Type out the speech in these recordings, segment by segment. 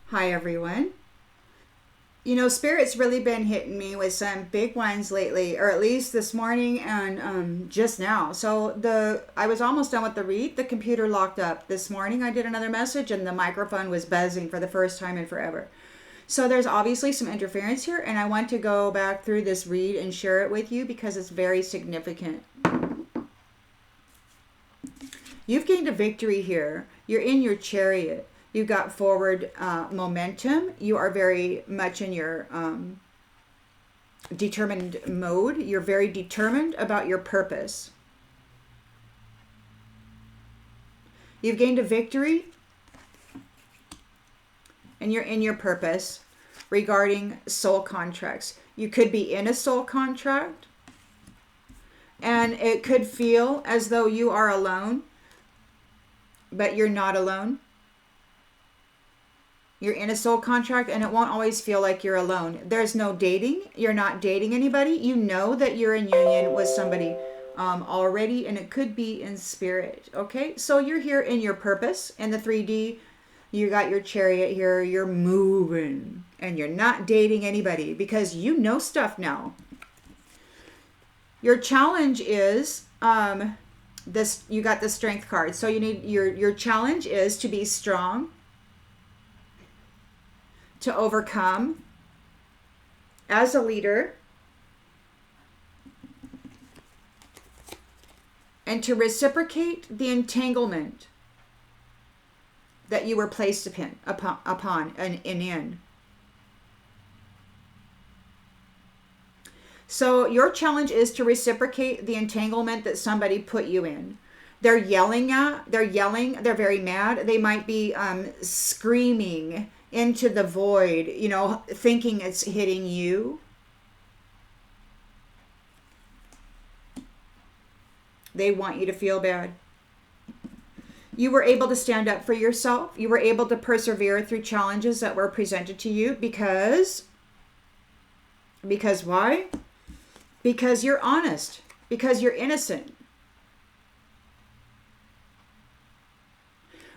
Hi, everyone. You know, Spirit's really been hitting me with some big ones lately, or at least this morning and just now. I was almost done with the read. The computer locked up. This morning I did another message and the microphone was buzzing for the first time in forever. So there's obviously some interference here, and I want to go back through this read and share it with you because it's very significant. You've gained a victory here. You're in your chariot. You got forward momentum. You are very much in your determined mode. You're very determined about your purpose. You've gained a victory and you're in your purpose regarding soul contracts. You could be in a soul contract and it could feel as though you are alone, but you're not alone. You're in a soul contract and it won't always feel like you're alone. There's no dating. You're not dating anybody. You know that you're in union with somebody already, and it could be in spirit. Okay, so you're here in your purpose in the 3D. You got your chariot here. You're moving and you're not dating anybody because you know stuff now. Your challenge is this. You got the strength card. So you need your challenge is to be strong, to overcome as a leader, and to reciprocate the entanglement that you were placed upon and in. So your challenge is to reciprocate the entanglement that somebody put you in. They're yelling, they're very mad. They might be screaming into the void, thinking it's hitting you. They want you to feel bad. You were able to stand up for yourself. You were able to persevere through challenges that were presented to you because why? Because you're honest, because you're innocent.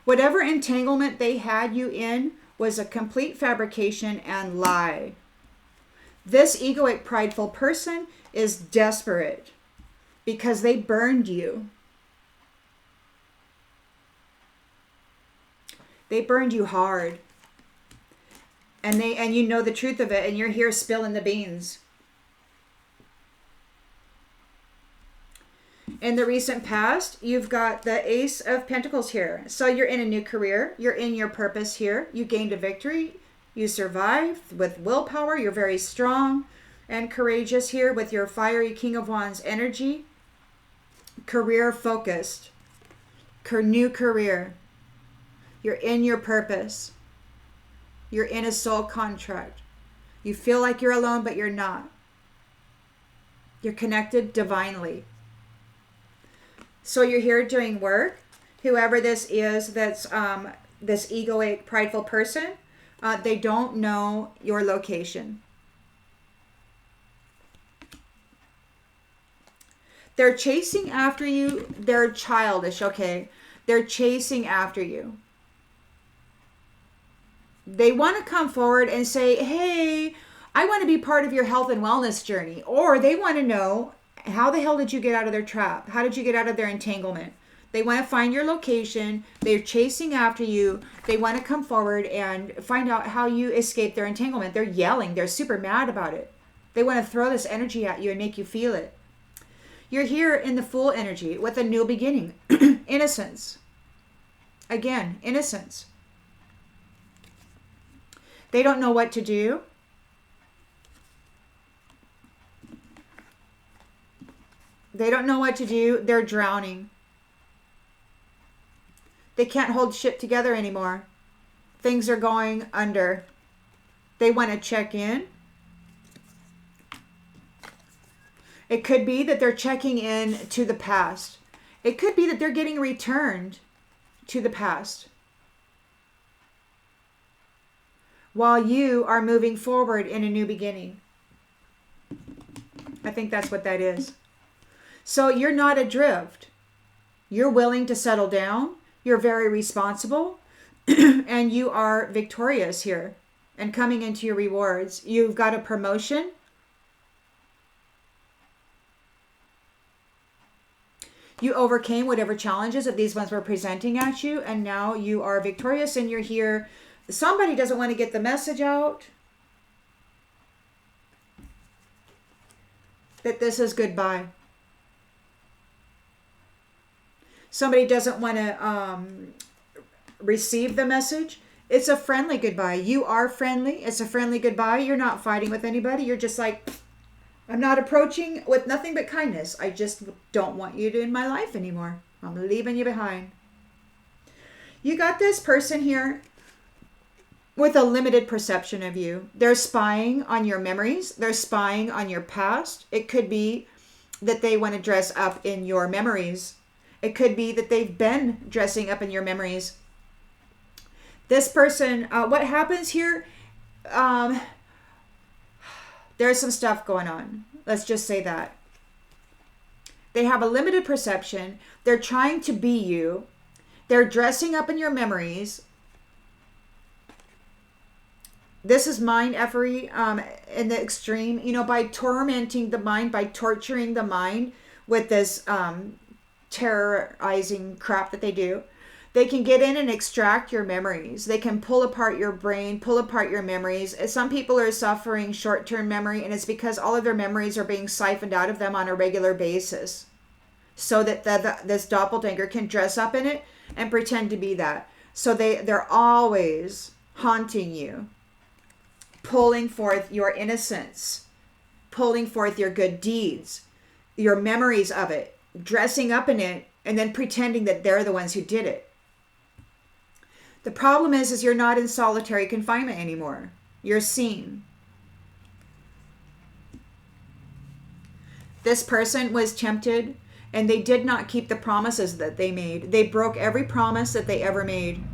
Whatever entanglement they had you in was a complete fabrication and lie. This egoic, prideful person is desperate because they burned you. They burned you hard. And you know the truth of it, and you're here spilling the beans. In the recent past, you've got the Ace of Pentacles here. So you're in a new career. You're in your purpose here. You gained a victory. You survived with willpower. You're very strong and courageous here with your fiery King of Wands energy. Career focused. New career. You're in your purpose. You're in a soul contract. You feel like you're alone, but you're not. You're connected divinely. So you're here doing work. Whoever this is that's this egoic, prideful person, they don't know your location. They're chasing after you. They're childish, okay? They're chasing after you. They want to come forward and say, hey, I want to be part of your health and wellness journey. Or they want to know, how the hell did you get out of their trap? How did you get out of their entanglement? They want to find your location. They're chasing after you. They want to come forward and find out how you escaped their entanglement. They're yelling. They're super mad about it. They want to throw this energy at you and make you feel it. You're here in the Fool energy with a new beginning. Innocence. Again, innocence. They don't know what to do. They don't know what to do. They're drowning. They can't hold shit together anymore. Things are going under. They want to check in. It could be that they're checking in to the past. It could be that they're getting returned to the past, while you are moving forward in a new beginning. I think that's what that is. So you're not adrift. You're willing to settle down. You're very responsible. And you are victorious here and coming into your rewards. You've got a promotion. You overcame whatever challenges that these ones were presenting at you, and now you are victorious and you're here. Somebody doesn't want to get the message out that this is goodbye. Somebody doesn't want to receive the message. It's a friendly goodbye. You are friendly. It's a friendly goodbye. You're not fighting with anybody. You're just like, I'm not approaching with nothing but kindness. I just don't want you in my life anymore. I'm leaving you behind. You got this person here with a limited perception of you. They're spying on your memories. They're spying on your past. It could be that they want to dress up in your memories. It could be that they've been dressing up in your memories. This person, what happens here? There's some stuff going on. Let's just say that. They have a limited perception. They're trying to be you. They're dressing up in your memories. This is mind effery in the extreme. You know, by tormenting the mind, by torturing the mind with this terrorizing crap that they do. They can get in and extract your memories. They can pull apart your brain, pull apart your memories. Some people are suffering short-term memory, and it's because all of their memories are being siphoned out of them on a regular basis, so that this doppelganger can dress up in it and pretend to be that. So they're always haunting you, pulling forth your innocence, pulling forth your good deeds, your memories of it, dressing up in it, and then pretending that they're the ones who did it. The problem is you're not in solitary confinement anymore. You're seen. This person was tempted, and they did not keep the promises that they made. They broke every promise that they ever made.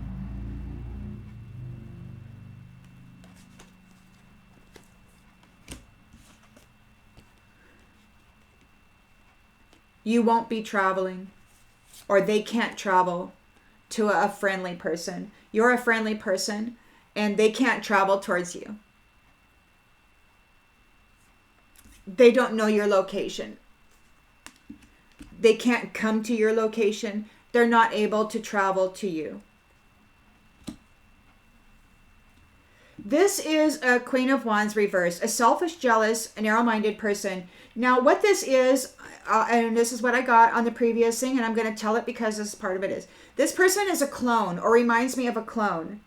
You won't be traveling, or they can't travel to a friendly person. You're a friendly person, and they can't travel towards you. They don't know your location. They can't come to your location. They're not able to travel to you. This is a Queen of Wands reversed, a selfish, jealous, narrow-minded person. Now, what this is, and this is what I got on the previous thing, and I'm going to tell it because this part of it is, this person is a clone, or reminds me of a clone.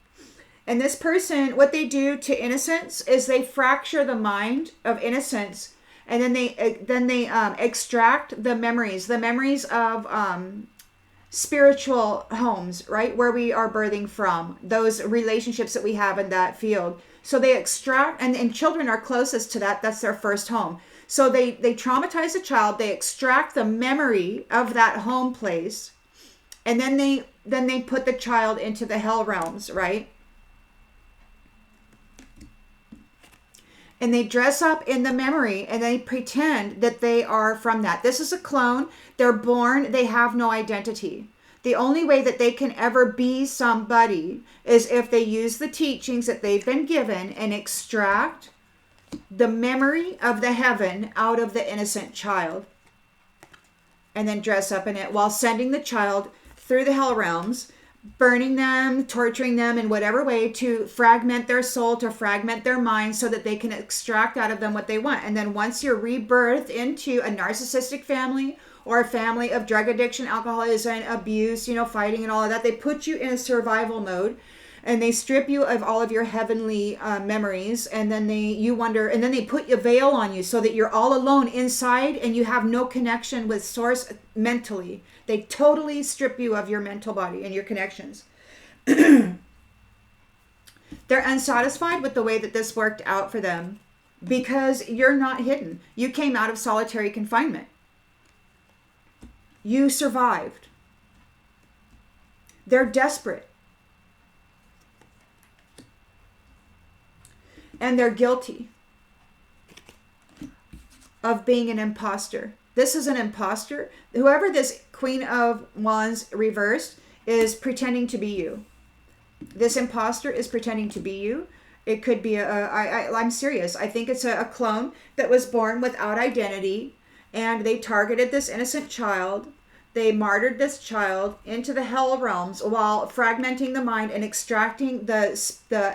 And this person, what they do to innocence is they fracture the mind of innocence, and then they extract the memories of spiritual homes, right? Where we are birthing from, those relationships that we have in that field. So they extract, and children are closest to that. That's their first home. So they traumatize a child, they extract the memory of that home place, and then they put the child into the hell realms, right? And they dress up in the memory and they pretend that they are from that. This is a clone. They're born, they have no identity. The only way that they can ever be somebody is if they use the teachings that they've been given and extract the memory of the heaven out of the innocent child, and then dress up in it while sending the child through the hell realms, burning them, torturing them in whatever way to fragment their soul, to fragment their mind, so that they can extract out of them what they want. And then once you're rebirthed into a narcissistic family, or a family of drug addiction, alcoholism, abuse, fighting and all of that, they put you in a survival mode, and they strip you of all of your heavenly memories, and then they put a veil on you so that you're all alone inside and you have no connection with source mentally. They totally strip you of your mental body and your connections. They're unsatisfied with the way that this worked out for them because you're not hidden. You came out of solitary confinement. You survived. They're desperate. And they're guilty of being an imposter. This is an imposter. Whoever this Queen of Wands reversed is pretending to be you. This imposter is pretending to be you. It could be I'm serious. I think it's a clone that was born without identity, and they targeted this innocent child. They martyred this child into the hell realms while fragmenting the mind and extracting the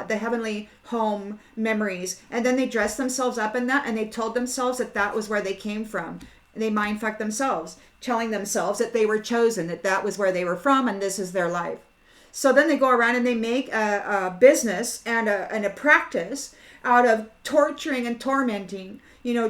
heavenly home memories. And then they dressed themselves up in that, and they told themselves that that was where they came from. They mind fucked themselves, telling themselves that they were chosen, that that was where they were from, and this is their life. So then they go around and they make a business and a practice out of torturing and tormenting,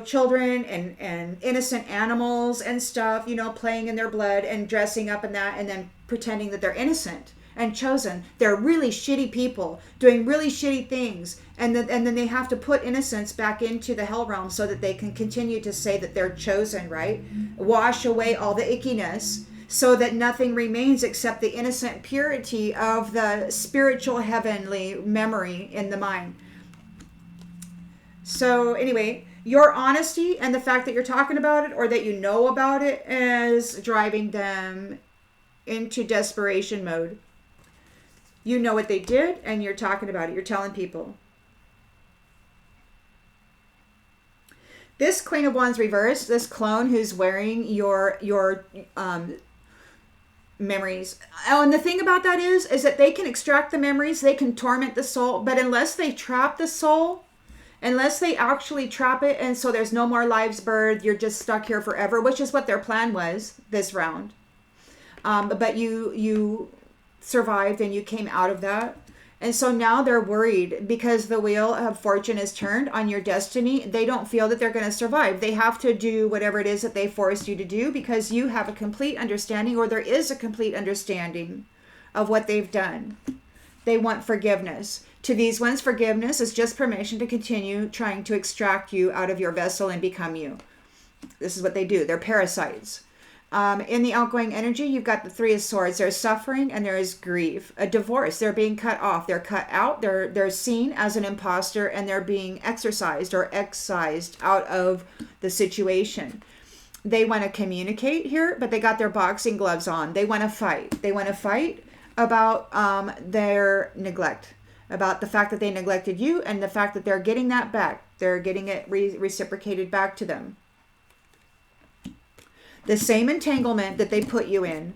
children and innocent animals and stuff, playing in their blood and dressing up in that and then pretending that they're innocent and chosen. They're really shitty people doing really shitty things. And then they have to put innocence back into the hell realm so that they can continue to say that they're chosen, right? Wash away all the ickiness so that nothing remains except the innocent purity of the spiritual heavenly memory in the mind. So anyway, your honesty and the fact that you're talking about it or that you know about it is driving them into desperation mode. You know what they did and you're talking about it. You're telling people. This Queen of Wands reversed, this clone who's wearing your memories. Oh, and the thing about that is that they can extract the memories, they can torment the soul, but unless they trap the soul, unless they actually trap it, and so there's no more lives birthed, you're just stuck here forever, which is what their plan was this round. But you survived and you came out of that. And so now they're worried because the wheel of fortune is turned on your destiny. They don't feel that they're going to survive. They have to do whatever it is that they forced you to do because you have a complete understanding, or there is a complete understanding of what they've done. They want forgiveness. To these ones, forgiveness is just permission to continue trying to extract you out of your vessel and become you. This is what they do. They're parasites. In the outgoing energy, you've got the Three of Swords. There's suffering and there is grief. A divorce. They're being cut off. They're cut out. They're seen as an imposter and they're being exorcised or excised out of the situation. They want to communicate here, but they got their boxing gloves on. They want to fight. They want to fight about their neglect, about the fact that they neglected you and the fact that they're getting that back. They're getting it reciprocated back to them. The same entanglement that they put you in,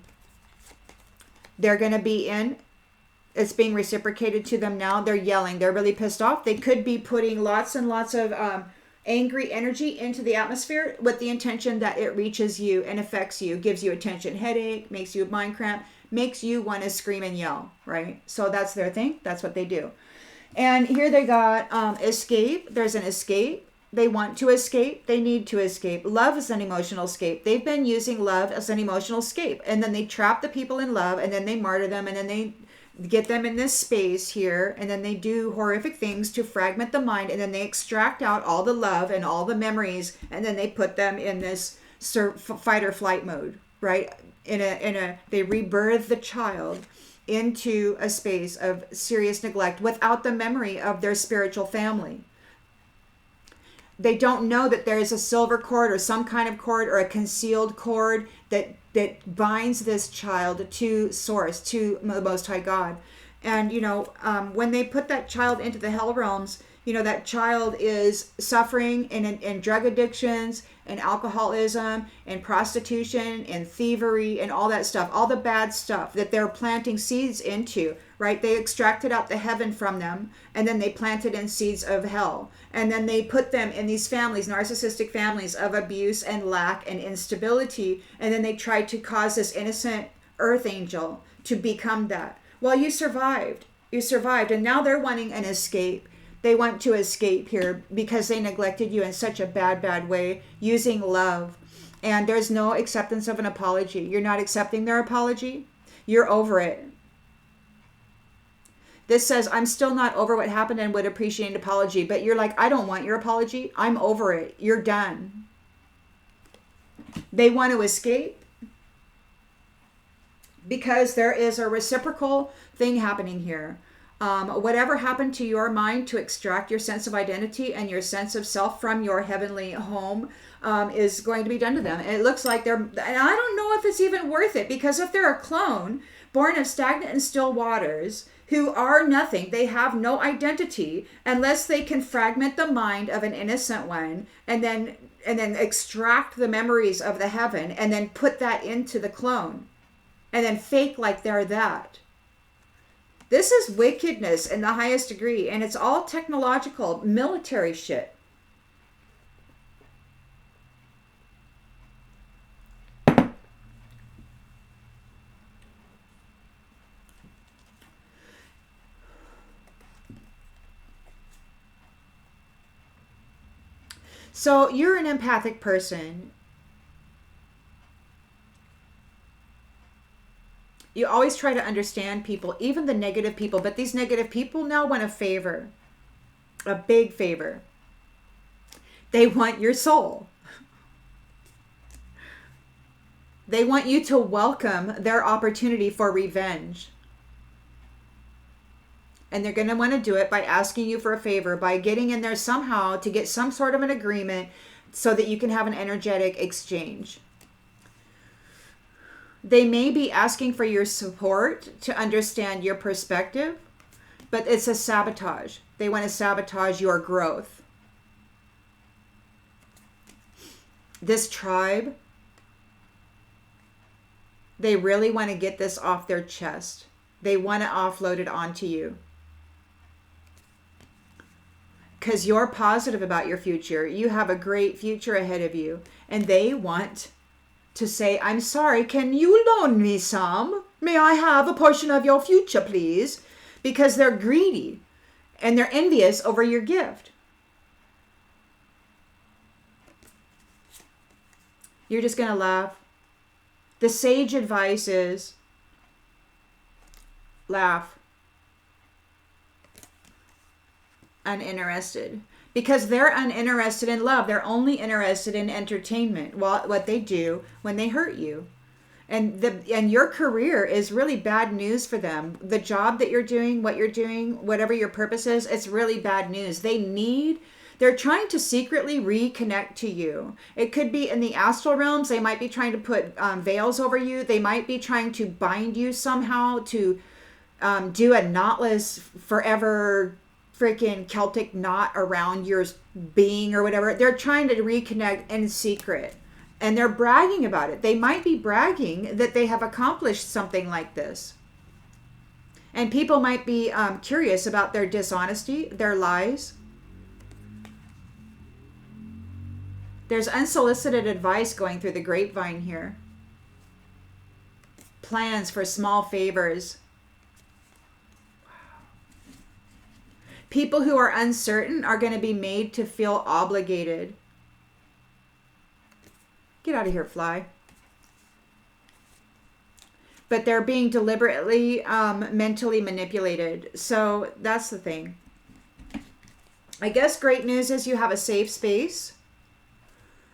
they're going to be in. It's being reciprocated to them now. They're yelling. They're really pissed off. They could be putting lots and lots of angry energy into the atmosphere with the intention that it reaches you and affects you, gives you a tension headache, makes you mind cramp, makes you want to scream and yell, right? So that's their thing. That's what they do. And here they got escape. There's an escape. They want to escape. They need to escape. Love is an emotional escape. They've been using love as an emotional escape. And then they trap the people in love and then they martyr them and then they get them in this space here. And then they do horrific things to fragment the mind. And then they extract out all the love and all the memories. And then they put them in this fight or flight mode, right? They rebirth the child into a space of serious neglect without the memory of their spiritual family. They don't know that there is a silver cord or some kind of cord or a concealed cord that binds this child to source, to the Most High God. And, when they put that child into the hell realms, that child is suffering in drug addictions and alcoholism and prostitution and thievery and all that stuff, all the bad stuff that they're planting seeds into, right? They extracted out the heaven from them and then they planted in seeds of hell. And then they put them in these families, narcissistic families of abuse and lack and instability. And then they tried to cause this innocent earth angel to become that. Well, you survived. You survived. And now they're wanting an escape. They want to escape here because they neglected you in such a bad, bad way, using love. And there's no acceptance of an apology. You're not accepting their apology. You're over it. This says, I'm still not over what happened and would appreciate an apology. But you're like, I don't want your apology. I'm over it. You're done. They want to escape because there is a reciprocal thing happening here. Whatever happened to your mind to extract your sense of identity and your sense of self from your heavenly home is going to be done to them. And it looks like and I don't know if it's even worth it, because if they're a clone, born of stagnant and still waters, who are nothing. They have no identity unless they can fragment the mind of an innocent one and then extract the memories of the heaven and then put that into the clone and then fake like they're that. This is wickedness in the highest degree, and it's all technological, military shit. So you're an empathic person. You always try to understand people, even the negative people. But these negative people now want a favor, a big favor. They want your soul. They want you to welcome their opportunity for revenge. And they're going to want to do it by asking you for a favor, by getting in there somehow to get some sort of an agreement so that you can have an energetic exchange. They may be asking for your support to understand your perspective, but it's a sabotage. They want to sabotage your growth. This tribe, they really want to get this off their chest. They want to offload it onto you. Because you're positive about your future. You have a great future ahead of you. And they want to say, I'm sorry, can you loan me some? May I have a portion of your future, please? Because they're greedy and they're envious over your gift. You're just going to laugh. The sage advice is laugh. Uninterested. Because they're uninterested in love. They're only interested in entertainment. What they do when they hurt you. And your career is really bad news for them. The job that you're doing, what you're doing, whatever your purpose is, it's really bad news. They're trying to secretly reconnect to you. It could be in the astral realms. They might be trying to put veils over you. They might be trying to bind you somehow to do a knotless forever freaking Celtic knot around your being or whatever. They're trying to reconnect in secret. And they're bragging about it. They might be bragging that they have accomplished something like this. And people might be curious about their dishonesty, their lies. There's unsolicited advice going through the grapevine here. Plans for small favors. People who are uncertain are going to be made to feel obligated. Get out of here, fly. But they're being deliberately mentally manipulated. So that's the thing. I guess great news is you have a safe space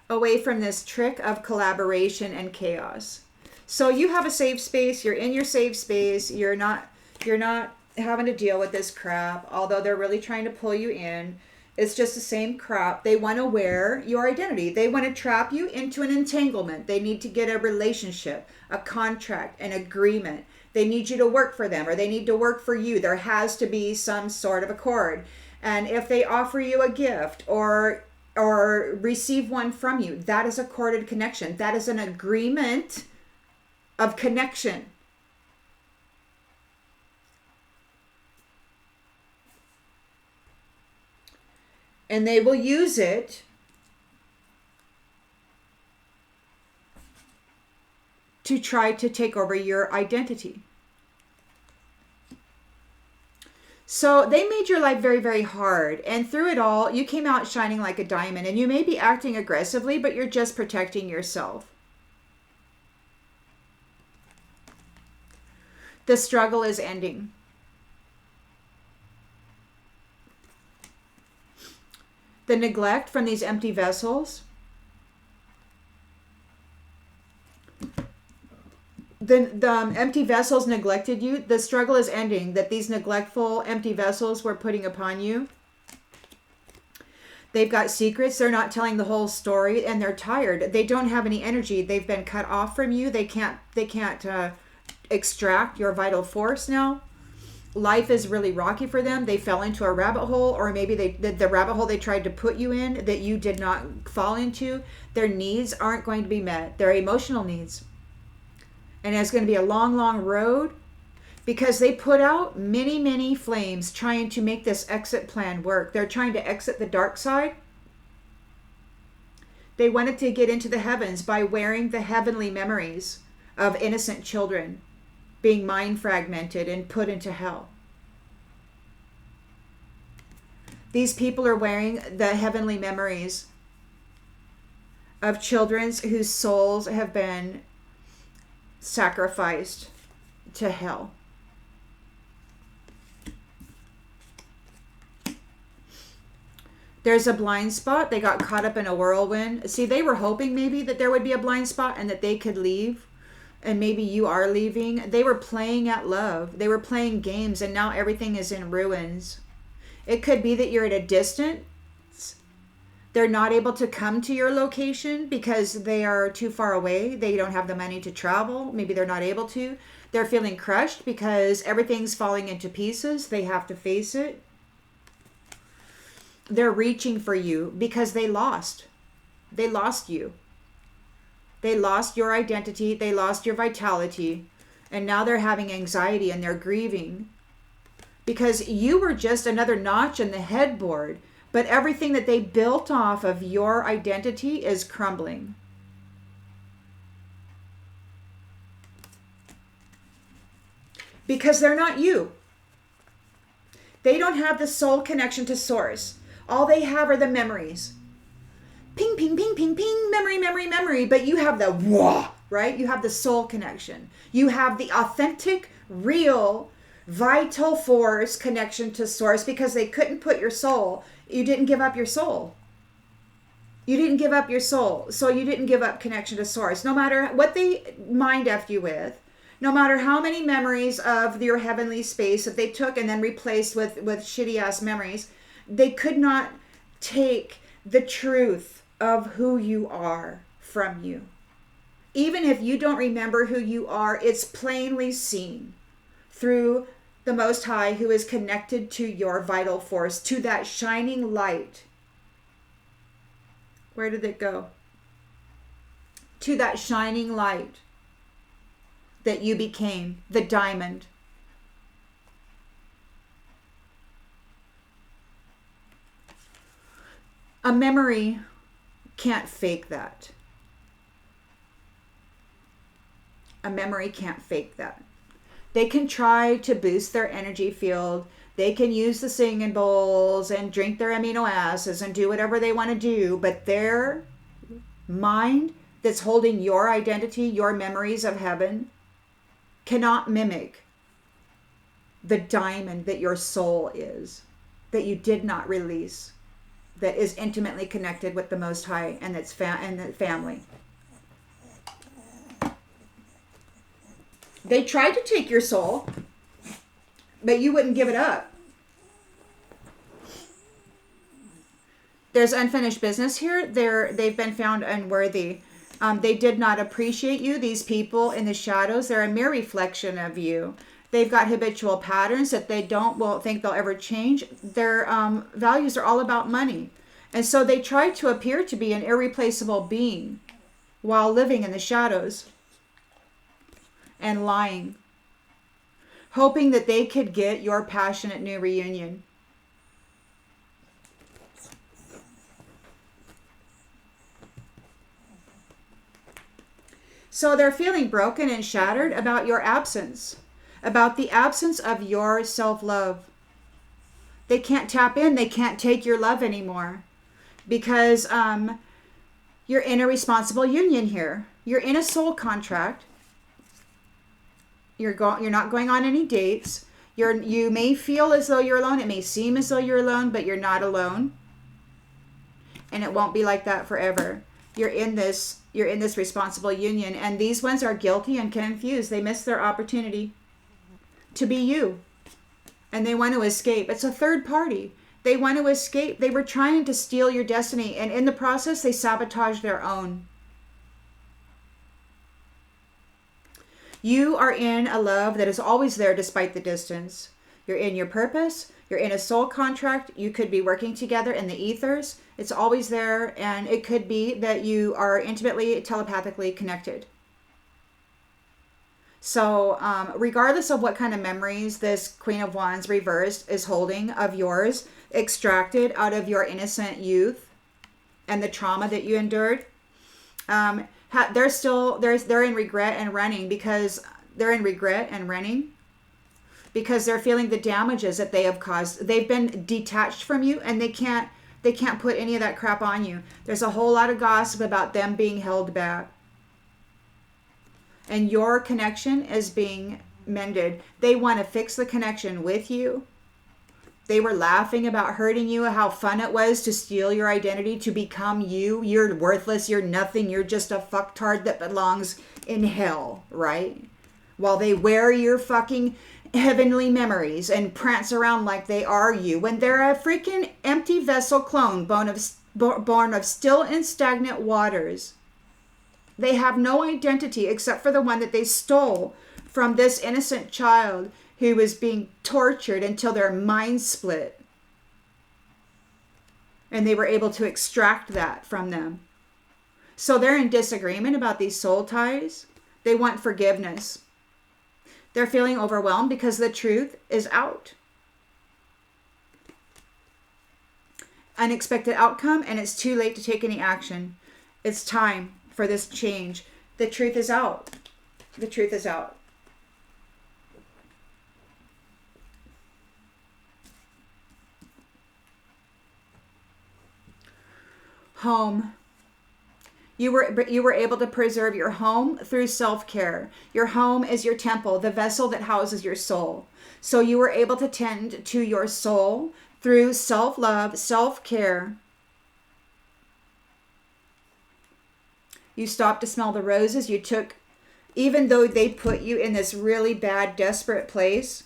away from this trick of collaboration and chaos. So you have a safe space. You're in your safe space. You're not having to deal with this crap, although they're really trying to pull you in. It's just the same crap. They want to wear your identity. They want to trap you into an entanglement. They need to get a relationship, a contract, an agreement. They need you to work for them, or they need to work for you. There has to be some sort of accord. And if they offer you a gift or receive one from you, that is a corded connection. That is an agreement of connection. And they will use it to try to take over your identity. So they made your life very, very hard. And through it all, you came out shining like a diamond. And you may be acting aggressively, but you're just protecting yourself. The struggle is ending. The neglect from these empty vessels. The empty vessels neglected you. The struggle is ending that these neglectful empty vessels were putting upon you. They've got secrets. They're not telling the whole story, and they're tired. They don't have any energy. They've been cut off from you. They can't extract your vital force now. Life is really rocky for them. They fell into a rabbit hole, or maybe the rabbit hole they tried to put you in that you did not fall into. Their needs aren't going to be met. Their emotional needs. And it's going to be a long, long road, because they put out many, many flames trying to make this exit plan work. They're trying to exit the dark side. They wanted to get into the heavens by wearing the heavenly memories of innocent children being mind fragmented and put into hell. These people are wearing the heavenly memories of children whose souls have been sacrificed to hell. There's a blind spot. They got caught up in a whirlwind. See, they were hoping maybe that there would be a blind spot and that they could leave. And maybe you are leaving. They were playing at love. They were playing games, and now everything is in ruins. It could be that you're at a distance. They're not able to come to your location because they are too far away. They don't have the money to travel. Maybe they're not able to. They're feeling crushed because everything's falling into pieces. They have to face it. They're reaching for you because they lost. They lost you. They lost your identity. They lost your vitality. And now they're having anxiety and they're grieving because you were just another notch in the headboard. But everything that they built off of your identity is crumbling. Because they're not you. They don't have the soul connection to source. All they have are the memories. Ping, ping, ping, ping, ping, memory, memory, memory. But you have the wah, right? You have the soul connection. You have the authentic, real, vital force connection to source because they couldn't put your soul. You didn't give up your soul. You didn't give up your soul. So you didn't give up connection to source. No matter what they mind effed you with, no matter how many memories of your heavenly space that they took and then replaced with shitty ass memories, they could not take the truth of who you are from you. Even if you don't remember who you are, it's plainly seen through the Most High, who is connected to your vital force, to that shining light. Where did it go? To that shining light that you became, the diamond. A memory can't fake that. A memory can't fake that. They can try to boost their energy field. They can use the singing bowls and drink their amino acids and do whatever they want to do. But their mind that's holding your identity, your memories of heaven, cannot mimic the diamond that your soul is, that you did not release, that is intimately connected with the Most High and its and the family. They tried to take your soul, but you wouldn't give it up. There's unfinished business here. They've been found unworthy. They did not appreciate you. These people in the shadows, they're a mere reflection of you. They've got habitual patterns that they won't think they'll ever change. Their values are all about money. And so they try to appear to be an irreplaceable being while living in the shadows and lying, hoping that they could get your passionate new reunion. So they're feeling broken and shattered about your absence, about the absence of your self-love. They can't tap in. They can't take your love anymore because you're in a responsible union here. You're in a soul contract. You're not going on any dates. You may feel as though you're alone. It may seem as though you're alone, but you're not alone. And it won't be like that forever. You're in this responsible union, and these ones are guilty and confused. They missed their opportunity to be you. And they want to escape. It's a third party. They want to escape. They were trying to steal your destiny, and in the process, they sabotaged their own. You are in a love that is always there despite the distance. You're in your purpose. You're in a soul contract. You could be working together in the ethers. It's always there. And it could be that you are intimately, telepathically connected. So regardless of what kind of memories this Queen of Wands reversed is holding of yours, extracted out of your innocent youth and the trauma that you endured, they're in regret and running because they're feeling the damages that they have caused. They've been detached from you, and they can't put any of that crap on you. There's a whole lot of gossip about them being held back. And your connection is being mended. They want to fix the connection with you. They were laughing about hurting you, how fun it was to steal your identity, to become you. You're worthless, you're nothing, you're just a fucktard that belongs in hell, right? While they wear your fucking heavenly memories and prance around like they are you, when they're a freaking empty vessel clone, born of still and stagnant waters. They have no identity except for the one that they stole from this innocent child who was being tortured until their minds split. And they were able to extract that from them. So they're in disagreement about these soul ties. They want forgiveness. They're feeling overwhelmed because the truth is out. Unexpected outcome, and it's too late to take any action. It's time for this change. The truth is out. The truth is out. Home. You were able to preserve your home through self-care. Your home is your temple, the vessel that houses your soul. So you were able to tend to your soul through self-love, self-care. You stopped to smell the roses. You took, even though they put you in this really bad, desperate place,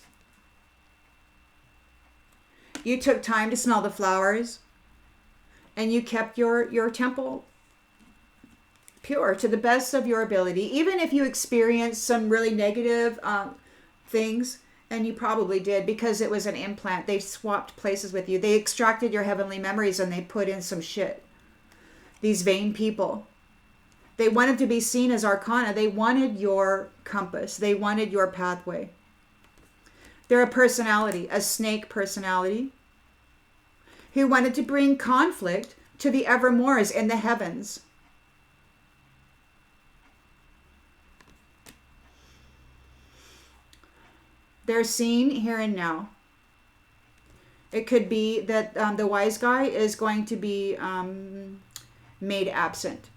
you took time to smell the flowers, and you kept your temple pure to the best of your ability. Even if you experienced some really negative things, and you probably did because it was an implant. They swapped places with you. They extracted your heavenly memories and they put in some shit. These vain people. They wanted to be seen as arcana. They wanted your compass. They wanted your pathway. They're a personality, a snake personality, who wanted to bring conflict to the evermores in the heavens. They're seen here and now. It could be that the wise guy is going to be made absent.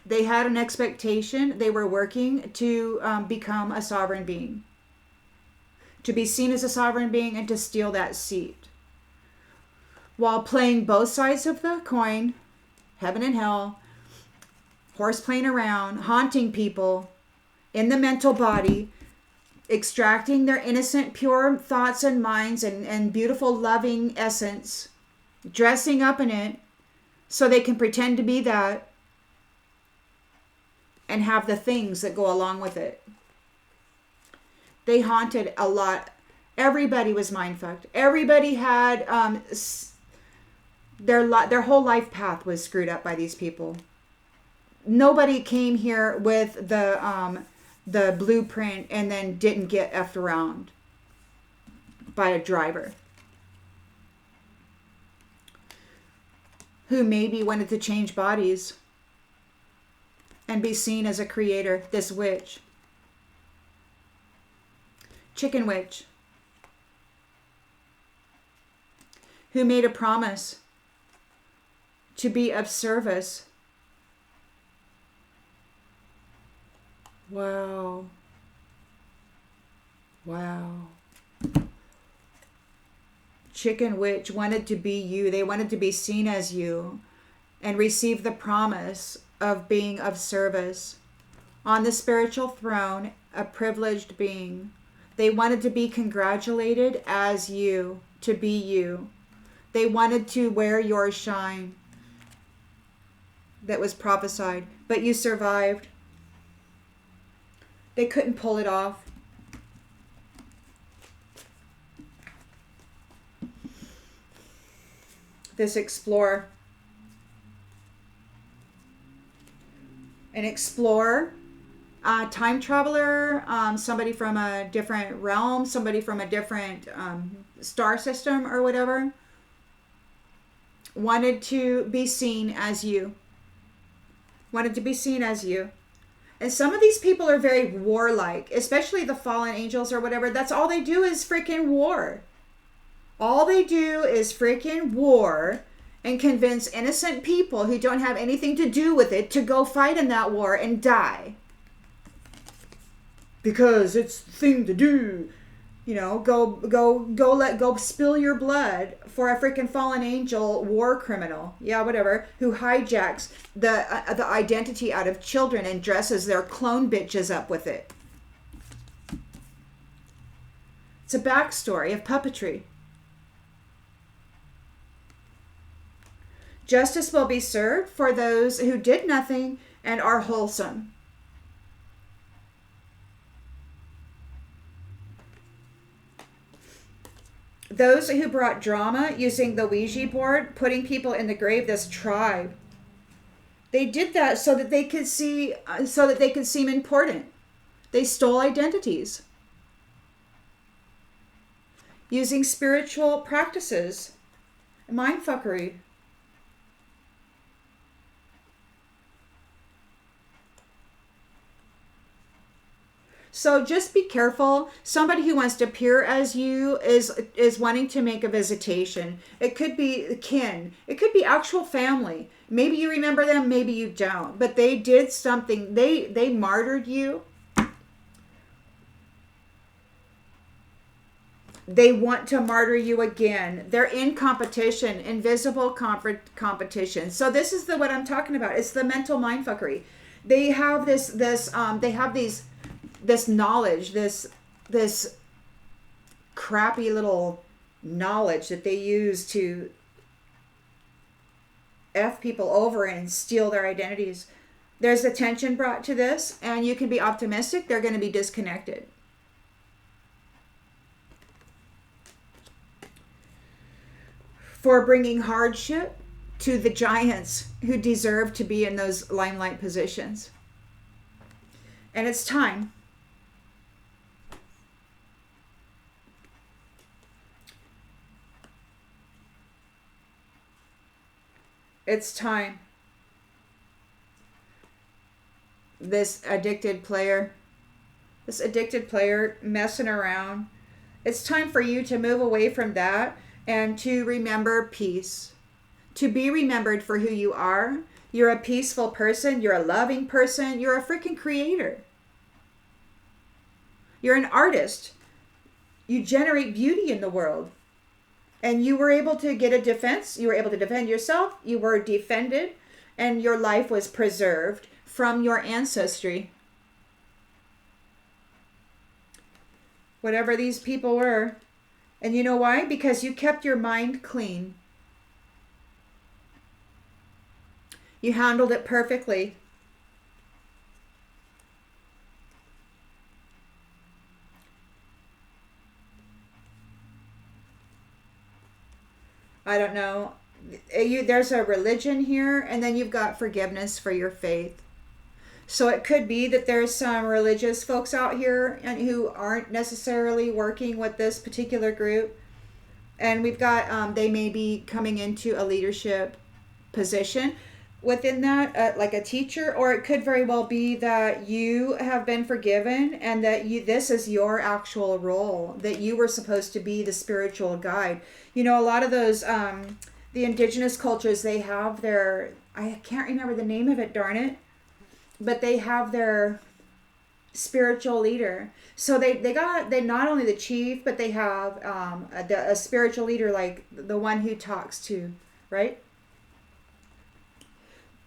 They had an expectation. They were working to become a sovereign being. To be seen as a sovereign being and to steal that seat. While playing both sides of the coin, heaven and hell, horse playing around, haunting people in the mental body, extracting their innocent, pure thoughts and minds and beautiful, loving essence, dressing up in it so they can pretend to be that and have the things that go along with it. They haunted a lot. Everybody was mind fucked. Everybody had their whole life path was screwed up by these people. Nobody came here with the blueprint and then didn't get effed around by a driver who maybe wanted to change bodies and be seen as a creator. This witch. Chicken witch. Who made a promise to be of service. Wow. Wow. Chicken witch wanted to be you. They wanted to be seen as you and receive the promise of being of service. On the spiritual throne, a privileged being. They wanted to be congratulated as you, to be you. They wanted to wear your shine that was prophesied, but you survived. They couldn't pull it off. This explorer. An explorer, time traveler, somebody from a different realm, somebody from a different star system or whatever, wanted to be seen as you. Wanted to be seen as you. And some of these people are very warlike, especially the fallen angels or whatever. That's all they do is freaking war. All they do is freaking war and convince innocent people who don't have anything to do with it to go fight in that war and die. Because it's the thing to do. You know, go spill your blood for a freaking fallen angel war criminal. Yeah, whatever. Who hijacks the identity out of children and dresses their clone bitches up with it. It's a backstory of puppetry. Justice will be served for those who did nothing and are wholesome. Those who brought drama using the Ouija board, putting people in the grave, this tribe, they did that so that they could seem important. They stole identities. Using spiritual practices, mindfuckery. So just be careful. Somebody who wants to appear as you is wanting to make a visitation. It could be kin. It could be actual family. Maybe you remember them, maybe you don't. But they did something. They martyred you. They want to martyr you again. They're in competition, invisible competition. So this is what I'm talking about. It's the mental mindfuckery. They have this knowledge, this crappy little knowledge that they use to F people over and steal their identities. There's attention brought to this, and you can be optimistic. They're going to be disconnected. For bringing hardship to the giants who deserve to be in those limelight positions. And it's time. It's time. This addicted player messing around. It's time for you to move away from that and to remember peace. To be remembered for who you are. You're a peaceful person. You're a loving person. You're a freaking creator. You're an artist. You generate beauty in the world. And you were able to get a defense. You were able to defend yourself. You were defended. And your life was preserved from your ancestry. Whatever these people were. And you know why? Because you kept your mind clean. You handled it perfectly. I don't know. There's a religion here, and then you've got forgiveness for your faith. So it could be that there's some religious folks out here and who aren't necessarily working with this particular group. And we've got, they may be coming into a leadership position within that, like a teacher, or it could very well be that you have been forgiven and that this is your actual role, that you were supposed to be the spiritual guide. You know, a lot of those, the indigenous cultures, they have their, I can't remember the name of it, darn it, but they have their spiritual leader. So they not only the chief, but they have a spiritual leader, like the one who talks to, right?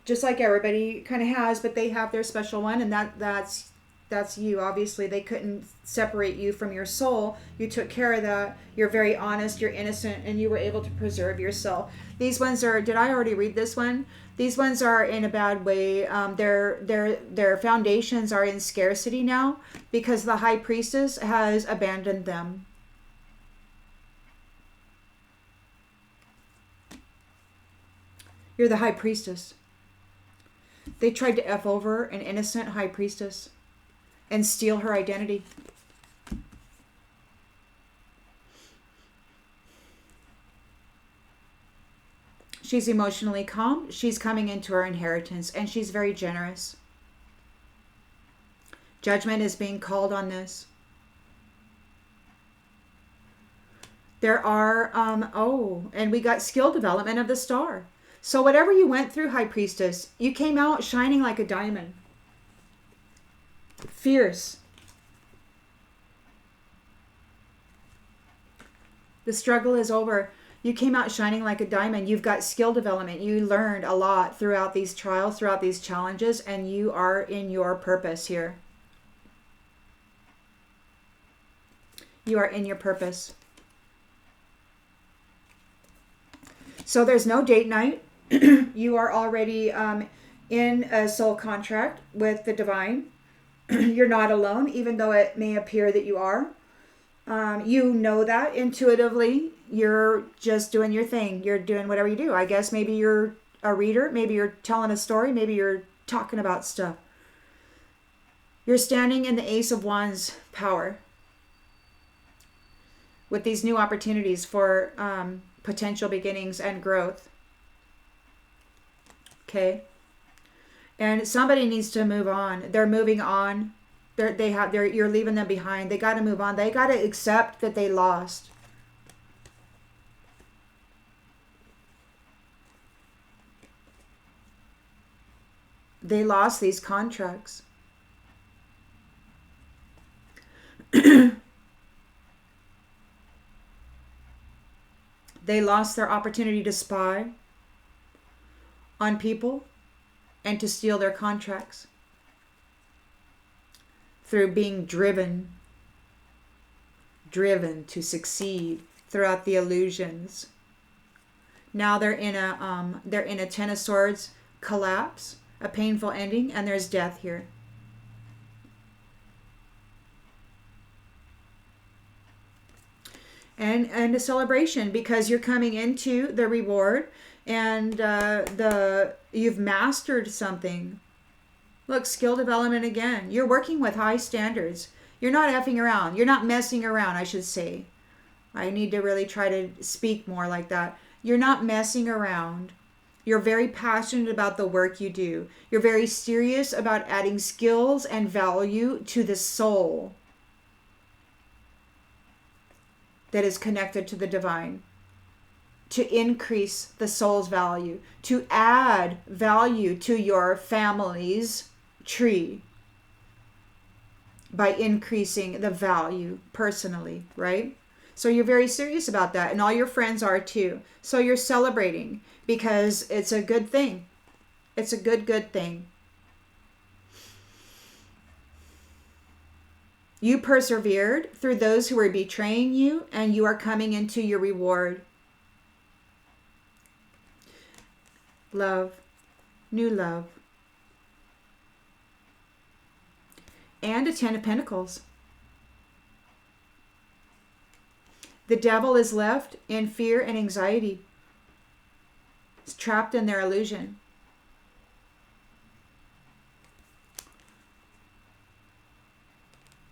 Just like everybody kind of has, but they have their special one, and that's That's you. Obviously, they couldn't separate you from your soul. You took care of that. You're very honest, you're innocent, and you were able to preserve yourself. These ones are, did I already read this one? These ones are in a bad way. Their foundations are in scarcity now because the high priestess has abandoned them. You're the high priestess. They tried to F over an innocent high priestess and steal her identity. She's emotionally calm. She's coming into her inheritance, and she's very generous. Judgment is being called on this. There are, and we got skill development of the star. So whatever you went through, High Priestess, you came out shining like a diamond. Fierce. The struggle is over. You came out shining like a diamond. You've got skill development. You learned a lot throughout these trials, throughout these challenges, and you are in your purpose here. You are in your purpose. So there's no date night. You are already in a soul contract with the divine. You're not alone, even though it may appear that you are. You know that intuitively. You're just doing your thing. You're doing whatever you do. I guess maybe you're a reader. Maybe you're telling a story. Maybe you're talking about stuff. You're standing in the Ace of Wands power with these new opportunities for potential beginnings and growth. Okay. And somebody needs to move on. They're moving on. You're leaving them behind. They got to move on. They got to accept that they lost. They lost these contracts. They lost their opportunity to spy on people and to steal their contracts through being driven to succeed throughout the illusions. Now they're in a Ten of Swords collapse, a painful ending, and there's death here. And a celebration because you're coming into the reward, and you've mastered something. Look, skill development again. You're working with high standards. You're not effing around. You're not messing around, I should say. I need to really try to speak more like that. You're not messing around. You're very passionate about the work you do. You're very serious about adding skills and value to the soul that is connected to the divine, to increase the soul's value, to add value to your family's tree by increasing the value personally, right? So you're very serious about that, and all your friends are too. So you're celebrating because it's a good thing. It's a good thing. You persevered through those who were betraying you, and you are coming into your reward. Love, new love. And a Ten of Pentacles. The devil is left in fear and anxiety. He's trapped in their illusion.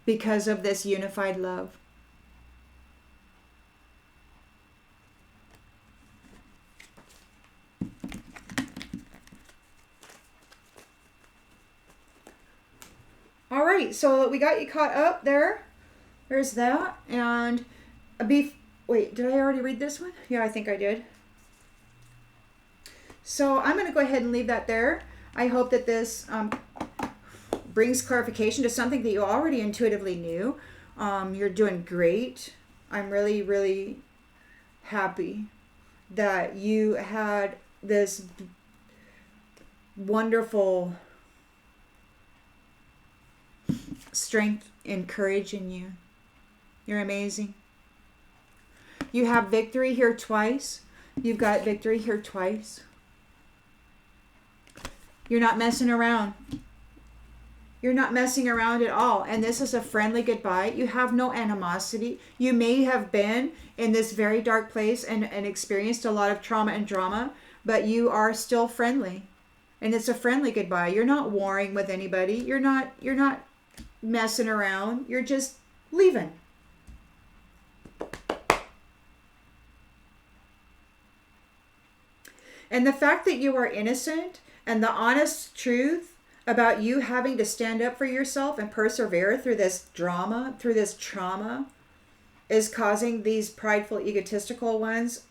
Because of this unified love. All right, so we got you caught up there. There's that. And wait, did I already read this one? Yeah, I think I did. So I'm going to go ahead and leave that there. I hope that this brings clarification to something that you already intuitively knew. You're doing great. I'm really, really happy that you had this wonderful strength and courage in you. You're amazing. You have victory here twice. You've got victory here twice. You're not messing around. You're not messing around at all. And this is a friendly goodbye. You have no animosity. You may have been in this very dark place and experienced a lot of trauma and drama, but you are still friendly. And it's a friendly goodbye. You're not warring with anybody. You're not messing around. You're just leaving. And the fact that you are innocent and the honest truth about you having to stand up for yourself and persevere through this drama, through this trauma, is causing these prideful, egotistical ones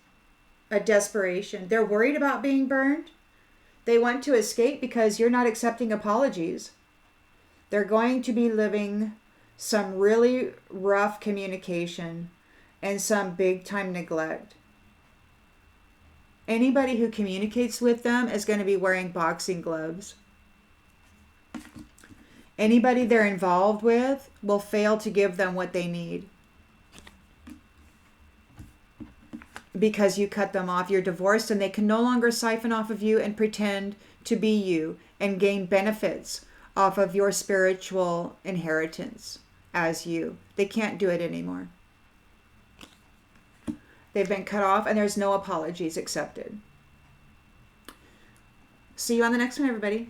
a desperation. They're worried about being burned. They want to escape because you're not accepting apologies. They're going to be living some really rough communication and some big time neglect. Anybody who communicates with them is going to be wearing boxing gloves. Anybody they're involved with will fail to give them what they need. Because you cut them off. You're divorced and they can no longer siphon off of you and pretend to be you and gain benefits off of your spiritual inheritance as you. They can't do it anymore. They've been cut off and there's no apologies accepted. See you on the next one, everybody.